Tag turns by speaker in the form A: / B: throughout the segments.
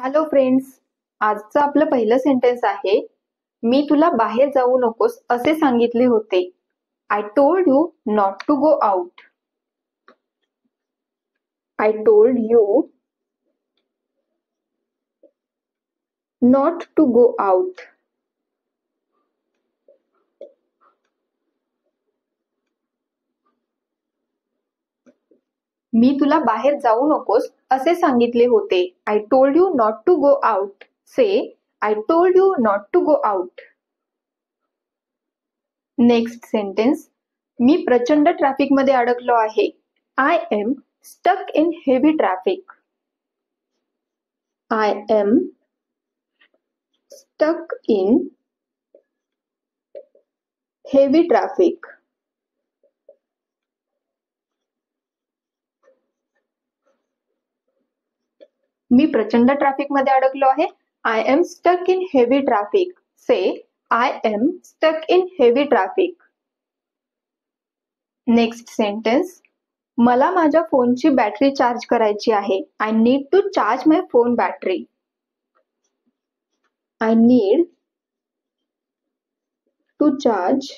A: Hello friends, आजचं आपलं पहिलं सेंटेन्स आहे, मी तुला बाहेर जाऊ नकोस असे सांगितले होते. I told you not to go out. I told you not to go out. मी तुला बाहेर जाऊ नकोस असे सांगितले होते. I told you not to go out. Say I told you not to go out. Next sentence, मी प्रचंड ट्रॅफिक मध्ये अडकलो आहे. I am stuck in heavy traffic. I am stuck in heavy traffic. मी प्रचंड ट्रॅफिक मध्ये अडकलो आहे. I am stuck in heavy traffic. So I am stuck in heavy traffic. Next sentence, मला माझ्या फोनची बॅटरी चार्ज करायची आहे. I need to charge my phone battery. I need to charge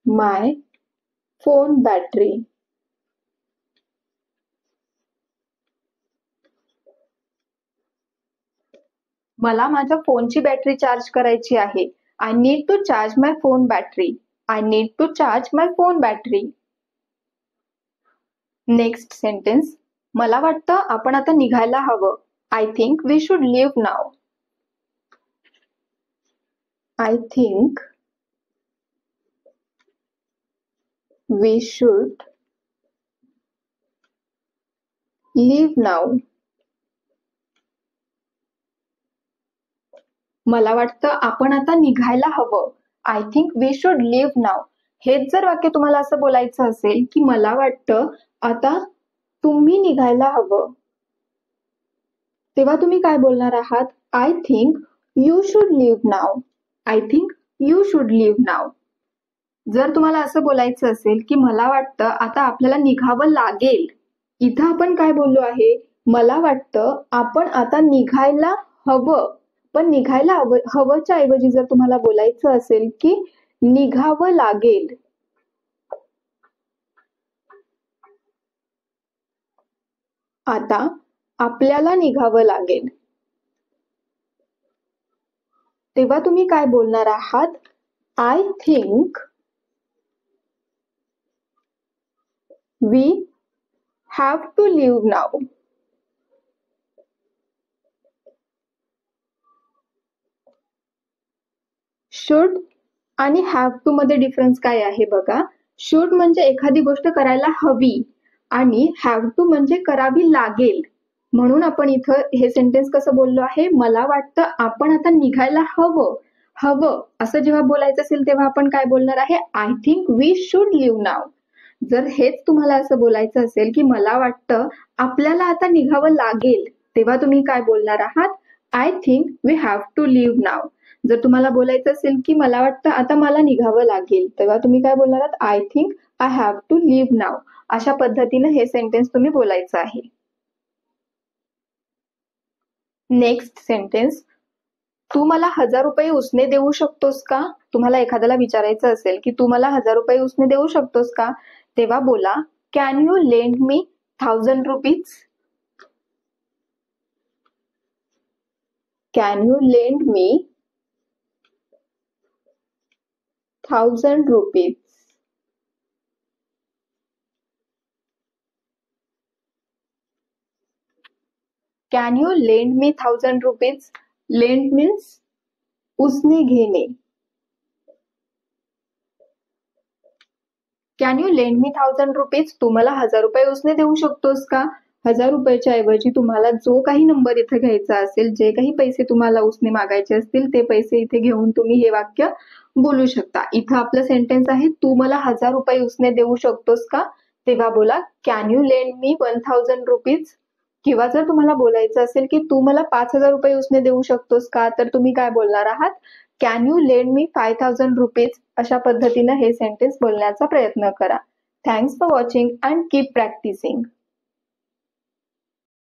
A: my phone battery. मला माझ्या फोनची battery charge करायची आहे. I need to charge my phone battery. I need to charge my phone battery. Next sentence, मला वाटतं आपण आता निघायला हवं. I think we should leave now. I think we should leave now. मला वाटतं आपण आता निघायला हवं. I think we should leave now. हेच जर वाक्य तुम्हाला असं बोलायचं असेल की मला वाटतं आता तुम्ही निघायला हवं, तेव्हा तुम्ही काय बोलणार आहात? I think you should leave now. I think you should leave now. जर तुम्हाला असं बोलायचं असेल की मला वाटतं आता आपल्याला निघावं लागेल, इथं आपण काय बोललो आहे? मला वाटतं आपण आता निघायला हवं. पण निघायला हवंच्या ऐवजी जर तुम्हाला बोलायचं असेल की निघावं लागेल, आता आपल्याला निघावं लागेल, तेव्हा तुम्ही काय बोलणार आहात? I think we have to leave now. Should आणि हॅव टू मध्ये डिफरन्स काय आहे बघा. शुड म्हणजे एखादी गोष्ट करायला हवी आणि हॅव टू म्हणजे करावी लागेल. म्हणून आपण इथं हे सेंटेन्स कसं बोललो आहे? मला वाटतं आपण आता निघायला हवं. हवं असं जेव्हा बोलायचं असेल तेव्हा आपण काय बोलणार आहे? I think we should leave now. जर हेच तुम्हाला असं बोलायचं असेल की मला वाटतं आपल्याला आता निघावं लागेल, तेव्हा तुम्ही काय बोलणार आहात? I think we have to leave now. जर तुम्हाला बोलायचं असेल की मला वाटतं आता मला निघावं लागेल, तेव्हा तुम्ही काय बोलणार आहात? I think I have to leave now. अशा पद्धतीने हे सेंटेन्स तुम्ही बोलायचं आहे. नेक्स्ट सेंटेन्स, तू मला 1000 रुपये उसने देऊ शकतोस का? तुम्हाला एखाद्याला विचारायचं असेल की तू मला 1000 रुपये उसने देऊ शकतोस का, तेव्हा बोला can you lend me 1000 rupees. Can you lend me 1000 rupees. Can you lend me 1000 rupees. Lend means उसने घेणे. Can you lend me 1000 rupees. तू मला 1000 रुपये उसने देऊ शकतोस का? 1000 रुपयाच्या ऐवजी तुम्हाला जो काही नंबर इथे घ्यायचा असेल, जे काही पैसे तुम्हाला उसने मागायचे असतील ते पैसे इथे घेऊन तुम्ही हे वाक्य बोलू शकता. इथं आपलं सेंटेन्स आहे, तू मला 1000 रुपये उसने देऊ शकतोस का, तेव्हा बोला can you lend me 1000 rupees. किंवा जर तुम्हाला बोलायचं असेल की तू मला 5000 रुपये उसने देऊ शकतोस का, तर तुम्ही काय बोलणार आहात? Can you lend me 5000 rupees. अशा पद्धतीने हे सेंटेन्स बोलण्याचा प्रयत्न करा. Thanks for watching and keep practising.